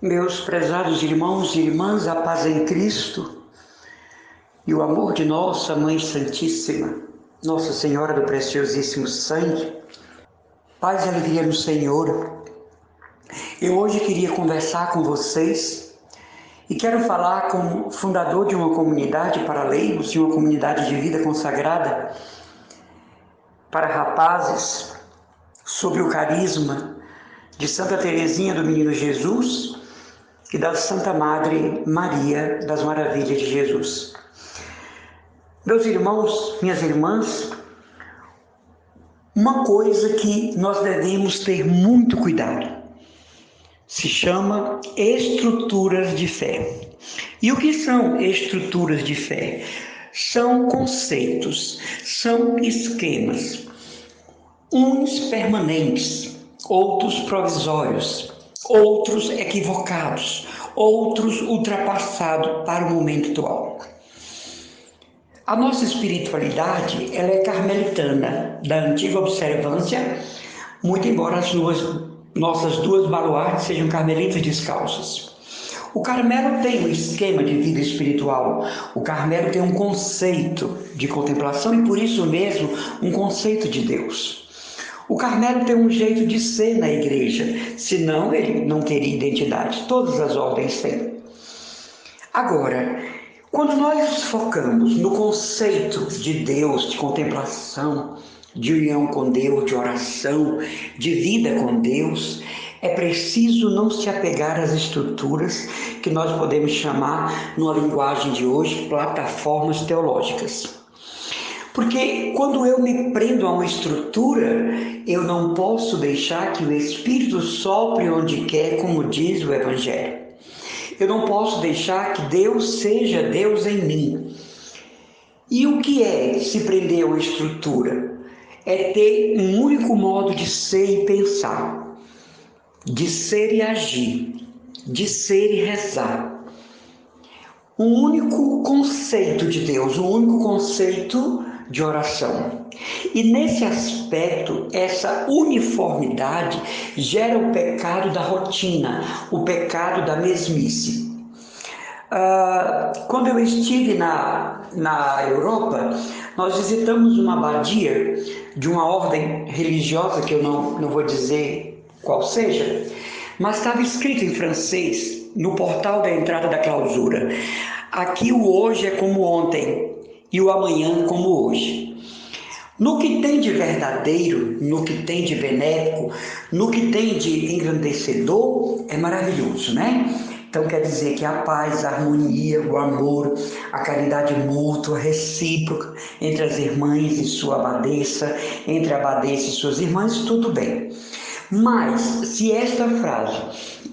Meus prezados irmãos e irmãs, a paz em Cristo e o amor de nossa Mãe Santíssima, Nossa Senhora do Preciosíssimo Sangue, paz e alegria no Senhor. Eu hoje queria conversar com vocês e quero falar com o fundador de uma comunidade para leigos, de uma comunidade de vida consagrada para rapazes, sobre o carisma de Santa Teresinha do Menino Jesus e da Santa Madre Maria das Maravilhas de Jesus. Meus irmãos, minhas irmãs, uma coisa que nós devemos ter muito cuidado se chama estruturas de fé. E o que são estruturas de fé? São conceitos, são esquemas, uns permanentes, outros provisórios, outros equivocados, outros ultrapassados para o momento atual. A nossa espiritualidade, ela é carmelitana, da antiga observância, muito embora nossas duas baluartes sejam carmelitas descalças. O Carmelo tem um esquema de vida espiritual, o Carmelo tem um conceito de contemplação e por isso mesmo um conceito de Deus. O Carmelo tem um jeito de ser na igreja, senão ele não teria identidade. Todas as ordens têm. Agora, quando nós nos focamos no conceito de Deus, de contemplação, de união com Deus, de oração, de vida com Deus, é preciso não se apegar às estruturas que nós podemos chamar, numa linguagem de hoje, plataformas teológicas. Porque quando eu me prendo a uma estrutura, eu não posso deixar que o Espírito sopre onde quer, como diz o Evangelho. Eu não posso deixar que Deus seja Deus em mim. E o que é se prender a uma estrutura? É ter um único modo de ser e pensar, de ser e agir, de ser e rezar. Um único conceito de Deus, um único conceito de oração. E nesse aspecto, essa uniformidade gera o pecado da rotina, o pecado da mesmice. Quando eu estive na Europa, nós visitamos uma abadia de uma ordem religiosa, que eu não vou dizer qual seja, mas estava escrito em francês no portal da entrada da clausura: aqui o hoje é como ontem e o amanhã como hoje. No que tem de verdadeiro, no que tem de benéfico, no que tem de engrandecedor, é maravilhoso, né? Então quer dizer que a paz, a harmonia, o amor, a caridade mútua, recíproca entre as irmãs e sua abadesa, entre a abadesa e suas irmãs, tudo bem. Mas se esta frase,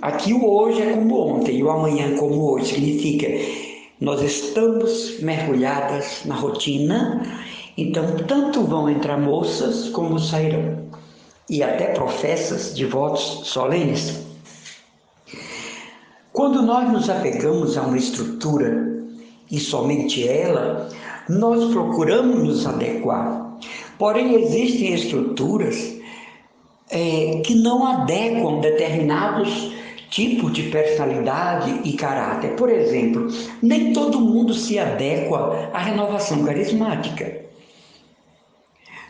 aqui o hoje é como ontem e o amanhã como hoje, significa nós estamos mergulhadas na rotina, então tanto vão entrar moças como sairão, e até professas de votos solenes. Quando nós nos apegamos a uma estrutura, e somente ela, nós procuramos nos adequar. Porém, existem estruturas que não adequam determinados tipos de personalidade e caráter. Por exemplo, nem todo mundo se adequa à renovação carismática.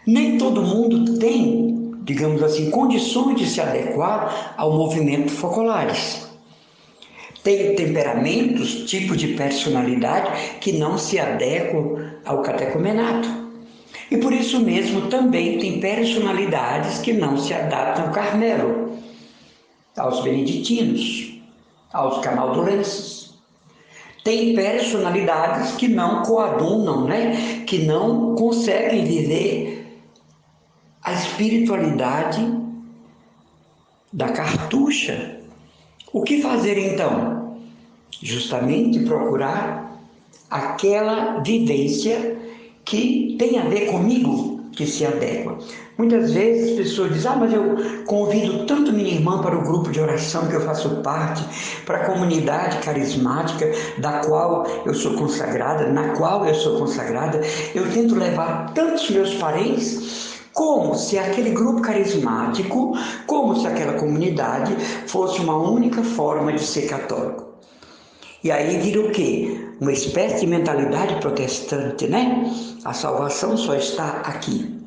Nem todo mundo tem, digamos assim, condições de se adequar ao movimento focolares. Tem temperamentos, tipos de personalidade que não se adequam ao catecumenato. E por isso mesmo também tem personalidades que não se adaptam ao Carmelo, aos beneditinos, aos camaldulenses. Tem personalidades que não coadunam, né? Que não conseguem viver a espiritualidade da cartucha. O que fazer então? Justamente procurar aquela vivência que tem a ver comigo, que se adequa. Muitas vezes as pessoas dizem: mas eu convido tanto minha irmã para o grupo de oração que eu faço parte, para a comunidade carismática da qual eu sou consagrada, na qual eu sou consagrada, eu tento levar tantos meus parentes. como se aquele grupo carismático, como se aquela comunidade fosse uma única forma de ser católico. E aí vira o quê? Uma espécie de mentalidade protestante, né? A salvação só está aqui.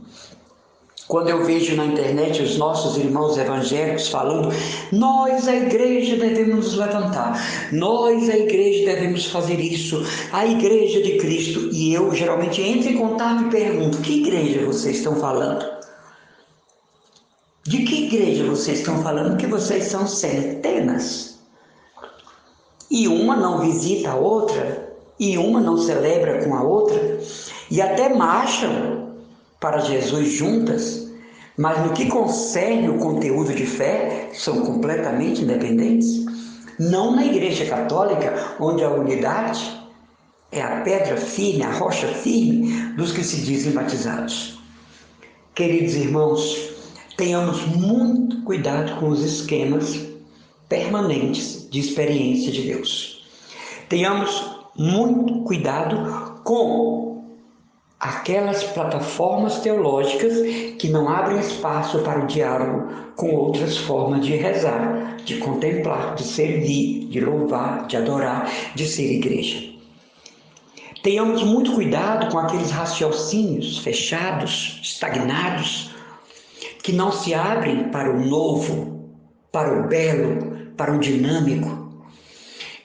Quando eu vejo na internet os nossos irmãos evangélicos falando, nós, a igreja, devemos nos levantar, nós, a igreja, devemos fazer isso, a igreja de Cristo, e eu geralmente entro em contato e pergunto, que igreja vocês estão falando? De que igreja vocês estão falando? Que vocês são centenas. E uma não visita a outra, e uma não celebra com a outra, e até marcham para Jesus juntas, mas no que concerne o conteúdo de fé, são completamente independentes. Não na Igreja Católica, onde a unidade é a pedra firme, a rocha firme dos que se dizem batizados. Queridos irmãos, tenhamos muito cuidado com os esquemas permanentes de experiência de Deus. Tenhamos muito cuidado com aquelas plataformas teológicas que não abrem espaço para o diálogo com outras formas de rezar, de contemplar, de servir, de louvar, de adorar, de ser igreja. Tenhamos muito cuidado com aqueles raciocínios fechados, estagnados, que não se abrem para o novo, para o belo, para o dinâmico,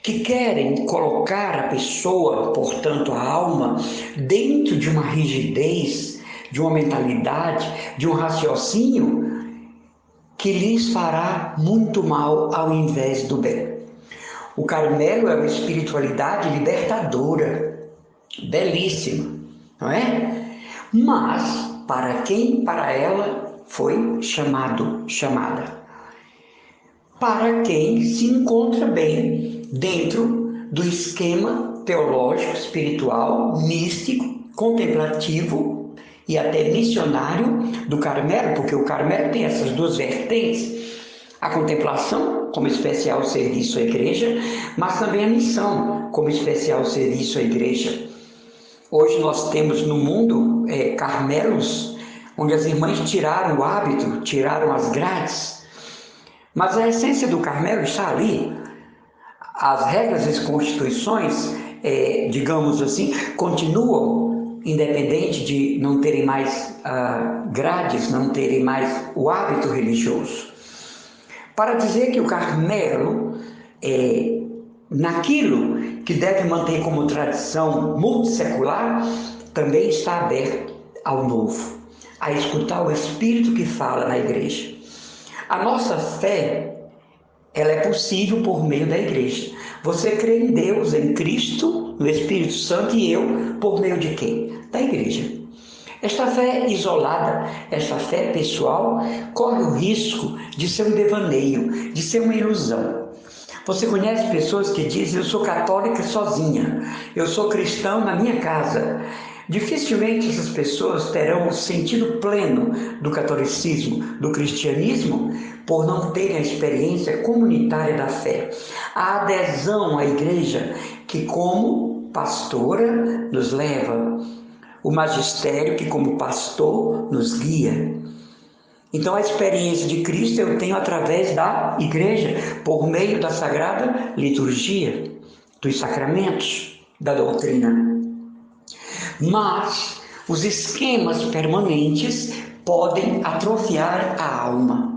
que querem colocar a pessoa, portanto a alma, dentro de uma rigidez, de uma mentalidade, de um raciocínio que lhes fará muito mal ao invés do bem. O Carmelo é uma espiritualidade libertadora, belíssima, não é? Mas para quem para ela foi chamada? Para quem se encontra bem dentro do esquema teológico, espiritual, místico, contemplativo e até missionário do Carmelo, porque o Carmelo tem essas duas vertentes, a contemplação como especial serviço à igreja, mas também a missão como especial serviço à igreja. Hoje nós temos no mundo Carmelos, onde as irmãs tiraram o hábito, tiraram as grades, mas a essência do Carmelo está ali. As regras e as constituições, digamos assim, continuam, independente de não terem mais grades, não terem mais o hábito religioso. Para dizer que o Carmelo, naquilo que deve manter como tradição multissecular, também está aberto ao novo, a escutar o Espírito que fala na igreja. A nossa fé, ela é possível por meio da igreja. Você crê em Deus, em Cristo, no Espírito Santo, e eu, por meio de quem? Da igreja. Esta fé isolada, esta fé pessoal, corre o risco de ser um devaneio, de ser uma ilusão. Você conhece pessoas que dizem, eu sou católica sozinha, eu sou cristão na minha casa. Dificilmente essas pessoas terão o sentido pleno do catolicismo, do cristianismo, por não terem a experiência comunitária da fé. A adesão à igreja que, como pastora, nos leva. O magistério que, como pastor, nos guia. Então, a experiência de Cristo eu tenho através da igreja, por meio da sagrada liturgia, dos sacramentos, da doutrina. Mas os esquemas permanentes podem atrofiar a alma.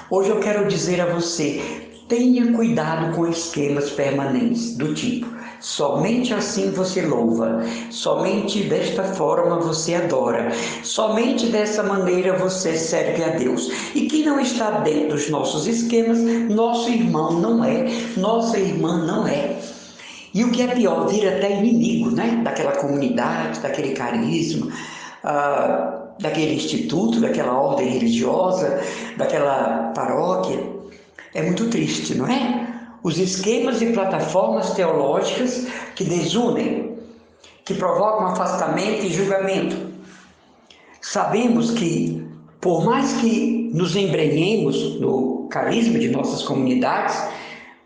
Hoje eu quero dizer a você, tenha cuidado com esquemas permanentes do tipo, somente assim você louva, somente desta forma você adora, somente dessa maneira você serve a Deus. E quem não está dentro dos nossos esquemas, nosso irmão não é, nossa irmã não é. E o que é pior, vira até inimigo, né? Daquela comunidade, daquele carisma, daquele instituto, daquela ordem religiosa, daquela paróquia. É muito triste, não é? Os esquemas e plataformas teológicas que desunem, que provocam afastamento e julgamento. Sabemos que, por mais que nos embrenhemos no carisma de nossas comunidades,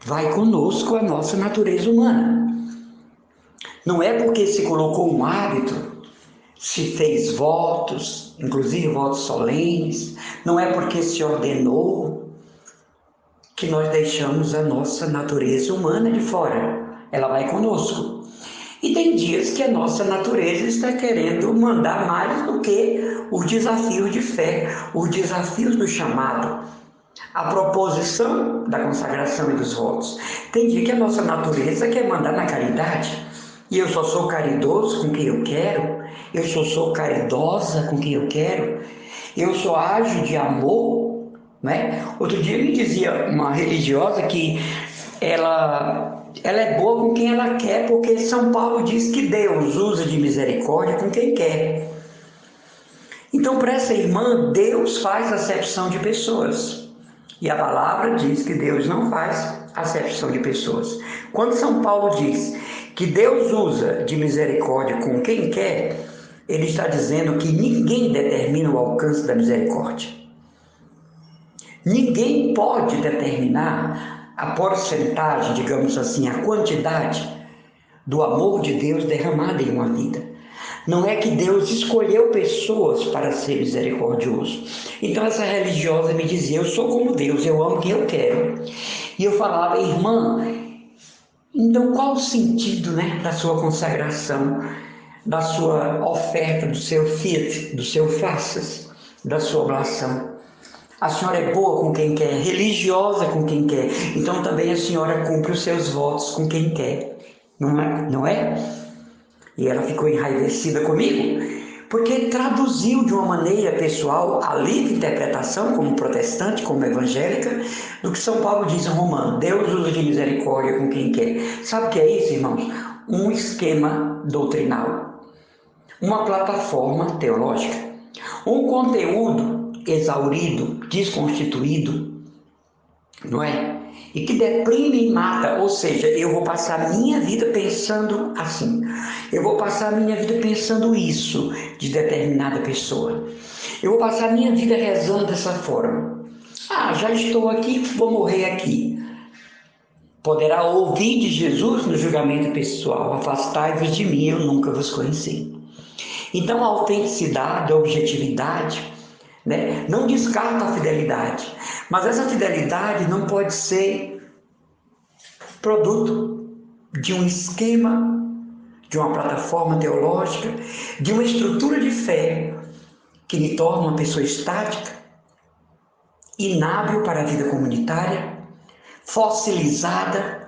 vai conosco a nossa natureza humana. Não é porque se colocou um hábito, se fez votos, inclusive votos solenes, não é porque se ordenou que nós deixamos a nossa natureza humana de fora. Ela vai conosco. E tem dias que a nossa natureza está querendo mandar mais do que os desafios de fé, os desafios do chamado, a proposição da consagração e dos votos. Tem dia que a nossa natureza quer mandar na caridade, e eu só sou caridoso com quem eu quero, eu só sou caridosa com quem eu quero, eu só ajo de amor, né? Outro dia me dizia uma religiosa que ela é boa com quem ela quer, porque São Paulo diz que Deus usa de misericórdia com quem quer. Então, para essa irmã, Deus faz acepção de pessoas. E a palavra diz que Deus não faz acepção de pessoas. Quando São Paulo diz que Deus usa de misericórdia com quem quer, ele está dizendo que ninguém determina o alcance da misericórdia. Ninguém pode determinar a porcentagem, digamos assim, a quantidade do amor de Deus derramado em uma vida. Não é que Deus escolheu pessoas para ser misericordioso. Então essa religiosa me dizia, eu sou como Deus, eu amo quem eu quero. E eu falava, irmã, então qual o sentido, né, da sua consagração, da sua oferta, do seu fiat, do seu faças, da sua oblação? A senhora é boa com quem quer, religiosa com quem quer, então também a senhora cumpre os seus votos com quem quer, não é? E ela ficou enraivecida comigo, porque traduziu de uma maneira pessoal a livre interpretação, como protestante, como evangélica, do que São Paulo diz em Romano, Deus usa de misericórdia com quem quer. Sabe o que é isso, irmãos? Um esquema doutrinal, uma plataforma teológica, um conteúdo exaurido, desconstituído, não é? E que deprime e mata, ou seja, eu vou passar a minha vida pensando assim, eu vou passar a minha vida pensando isso de determinada pessoa, eu vou passar a minha vida rezando dessa forma, já estou aqui, vou morrer aqui. Poderá ouvir de Jesus no julgamento pessoal, afastai-vos de mim, eu nunca vos conheci. Então a autenticidade, a objetividade, né, não descarta a fidelidade, mas essa fidelidade não pode ser produto de um esquema, de uma plataforma teológica, de uma estrutura de fé que me torna uma pessoa estática, inábil para a vida comunitária, fossilizada,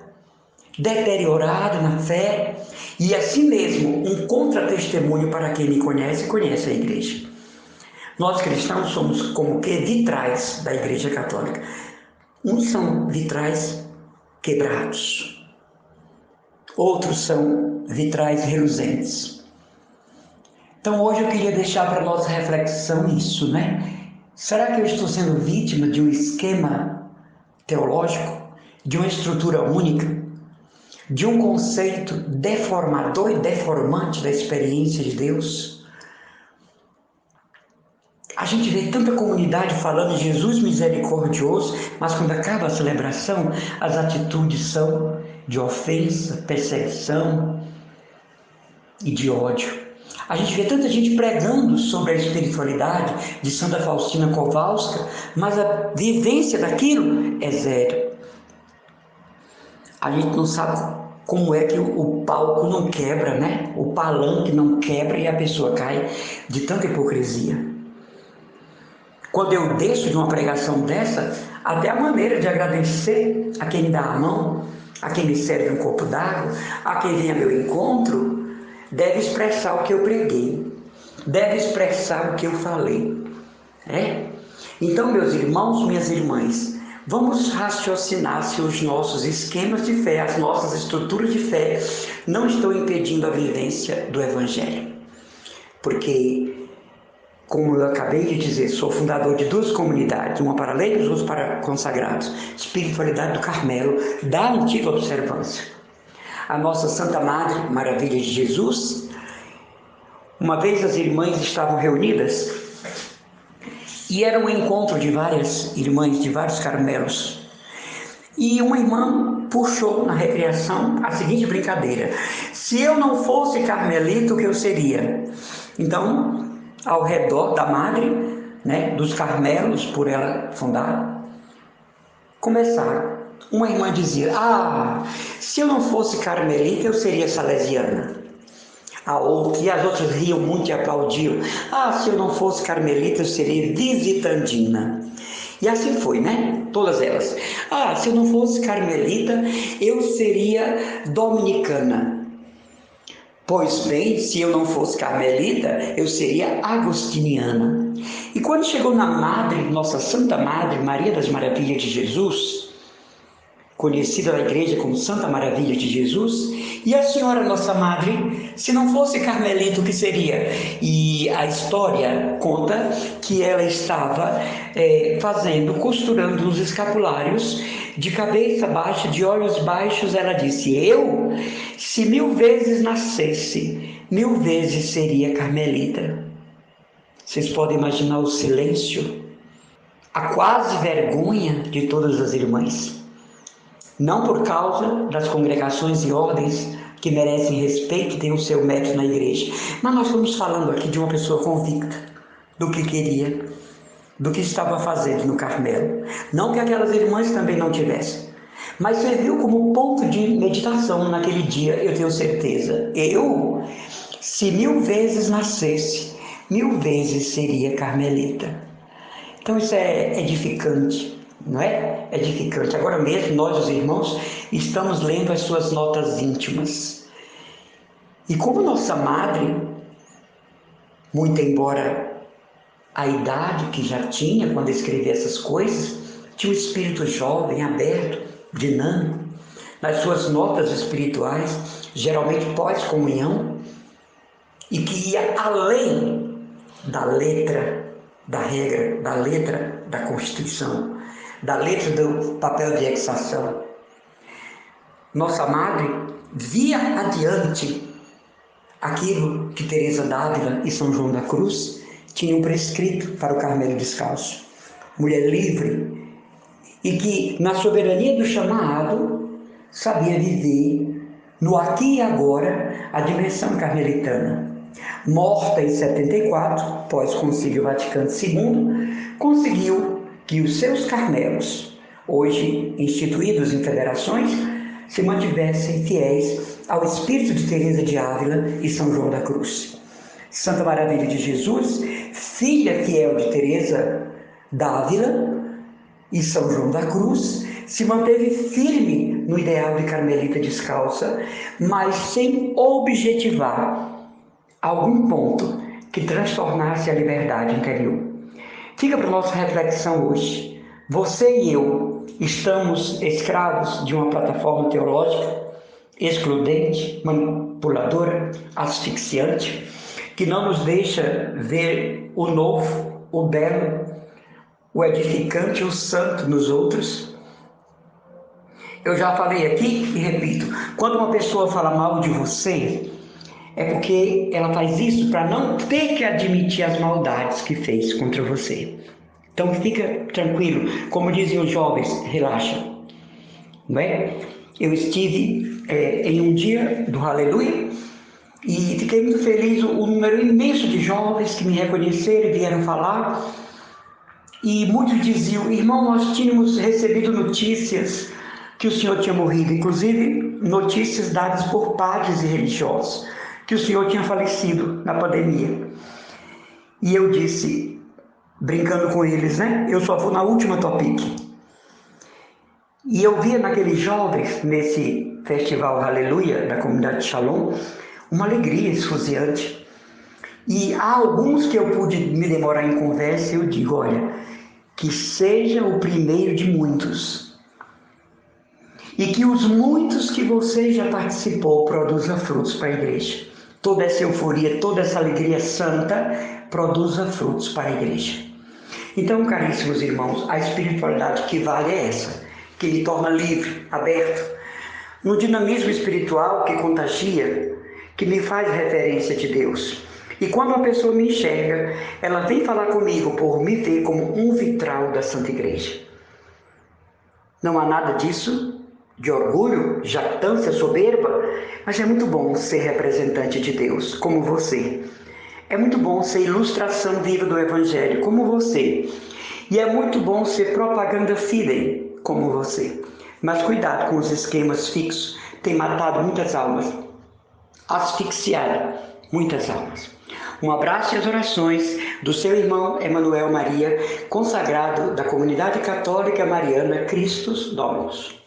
deteriorada na fé e assim mesmo um contra-testemunho para quem me conhece e conhece a igreja. Nós cristãos somos como que vitrais da Igreja Católica. Uns são vitrais quebrados, outros são vitrais reluzentes. Então hoje eu queria deixar para nossa reflexão isso, né? Será que eu estou sendo vítima de um esquema teológico, de uma estrutura única, de um conceito deformador e deformante da experiência de Deus? A gente vê tanta comunidade falando de Jesus misericordioso, mas quando acaba a celebração, as atitudes são de ofensa, perseguição e de ódio. A gente vê tanta gente pregando sobre a espiritualidade de Santa Faustina Kowalska, mas a vivência daquilo é zero. A gente não sabe como é que o palco não quebra, né? O palanque não quebra e a pessoa cai de tanta hipocrisia. Quando eu desço de uma pregação dessa, até a maneira de agradecer a quem me dá a mão, a quem me serve um copo d'água, a quem vem a meu encontro, deve expressar o que eu preguei, deve expressar o que eu falei. Então, meus irmãos, minhas irmãs, vamos raciocinar se os nossos esquemas de fé, as nossas estruturas de fé não estão impedindo a vivência do Evangelho. Porque, como eu acabei de dizer, sou fundador de duas comunidades, uma para leigos, outra para consagrados, Espiritualidade do Carmelo, da antiga observância. A nossa Santa Madre, Maravilha de Jesus, uma vez as irmãs estavam reunidas e era um encontro de várias irmãs, de vários carmelos. E uma irmã puxou na recreação a seguinte brincadeira: se eu não fosse carmelita, o que eu seria? Então, ao redor da madre, né, dos Carmelos, por ela fundada, começaram. Uma irmã dizia: se eu não fosse carmelita, eu seria salesiana. E as outras riam muito e aplaudiam: se eu não fosse carmelita, eu seria visitandina. E assim foi, né? Todas elas. Se eu não fosse carmelita, eu seria dominicana. Pois bem, se eu não fosse carmelita, eu seria agostiniana. E quando chegou na madre, nossa Santa Madre, Maria das Maravilhas de Jesus, conhecida na igreja como Santa Maravilha de Jesus, e a Senhora Nossa Madre, se não fosse carmelita, o que seria? E a história conta que ela estava costurando os escapulários, de cabeça baixa, de olhos baixos. Ela disse: eu, se 1000 vezes nascesse, 1000 vezes seria carmelita. Vocês podem imaginar o silêncio, a quase vergonha de todas as irmãs. Não por causa das congregações e ordens que merecem respeito e têm o seu mérito na igreja, mas nós estamos falando aqui de uma pessoa convicta do que queria, do que estava fazendo no Carmelo. Não que aquelas irmãs também não tivessem, mas serviu como ponto de meditação naquele dia, eu tenho certeza. Eu, se 1000 vezes nascesse, 1000 vezes seria carmelita. Então isso é edificante, não é? Edificante. Agora mesmo, nós, os irmãos, estamos lendo as suas notas íntimas. E como nossa madre, muito embora a idade que já tinha quando escrevia essas coisas, tinha um espírito jovem, aberto, dinâmico, nas suas notas espirituais, geralmente pós-comunhão, e que ia além da letra, da regra, da letra da Constituição, da letra do papel de exação. Nossa Madre via adiante aquilo que Teresa d'Ávila e São João da Cruz tinham prescrito para o Carmelo Descalço. Mulher livre e que, na soberania do chamado, sabia viver no aqui e agora a dimensão carmelitana. Morta em 74, pós-Concílio Vaticano II, conseguiu que os seus Carmelos, hoje instituídos em federações, se mantivessem fiéis ao espírito de Teresa de Ávila e São João da Cruz. Santa Maravilha de Jesus, filha fiel de Teresa d'Ávila e São João da Cruz, se manteve firme no ideal de carmelita descalça, mas sem objetivar algum ponto que transformasse a liberdade interior. Fica para nossa reflexão hoje. Você e eu estamos escravos de uma plataforma teológica excludente, manipuladora, asfixiante, que não nos deixa ver o novo, o belo, o edificante, o santo nos outros. Eu já falei aqui e repito: quando uma pessoa fala mal de você, é porque ela faz isso para não ter que admitir as maldades que fez contra você. Então fica tranquilo, como dizem os jovens, relaxa, não é? Eu estive em um dia do Aleluia e fiquei muito feliz, um número imenso de jovens que me reconheceram e vieram falar, e muitos diziam: irmão, nós tínhamos recebido notícias que o senhor tinha morrido, inclusive notícias dadas por padres e religiosos, que o senhor tinha falecido na pandemia. E eu disse, brincando com eles, né? Eu só vou na última Topic. E eu via naqueles jovens, nesse festival Aleluia, da comunidade Shalom, uma alegria esfuziante. E há alguns que eu pude me demorar em conversa, e eu digo: olha, que seja o primeiro de muitos. E que os muitos que você já participou produzam frutos para a igreja. Toda essa euforia, toda essa alegria santa produza frutos para a igreja. Então, caríssimos irmãos, a espiritualidade que vale é essa, que me torna livre, aberto, no dinamismo espiritual que contagia, que me faz referência de Deus. E quando uma pessoa me enxerga, ela vem falar comigo por me ver como um vitral da Santa Igreja. Não há nada disso de orgulho, jactância, soberba, mas é muito bom ser representante de Deus, como você. É muito bom ser ilustração viva do Evangelho, como você. E é muito bom ser propaganda fidei, como você. Mas cuidado com os esquemas fixos, tem matado muitas almas, asfixiado muitas almas. Um abraço e as orações do seu irmão Emanuel Maria, consagrado da comunidade católica mariana Christus Dominus.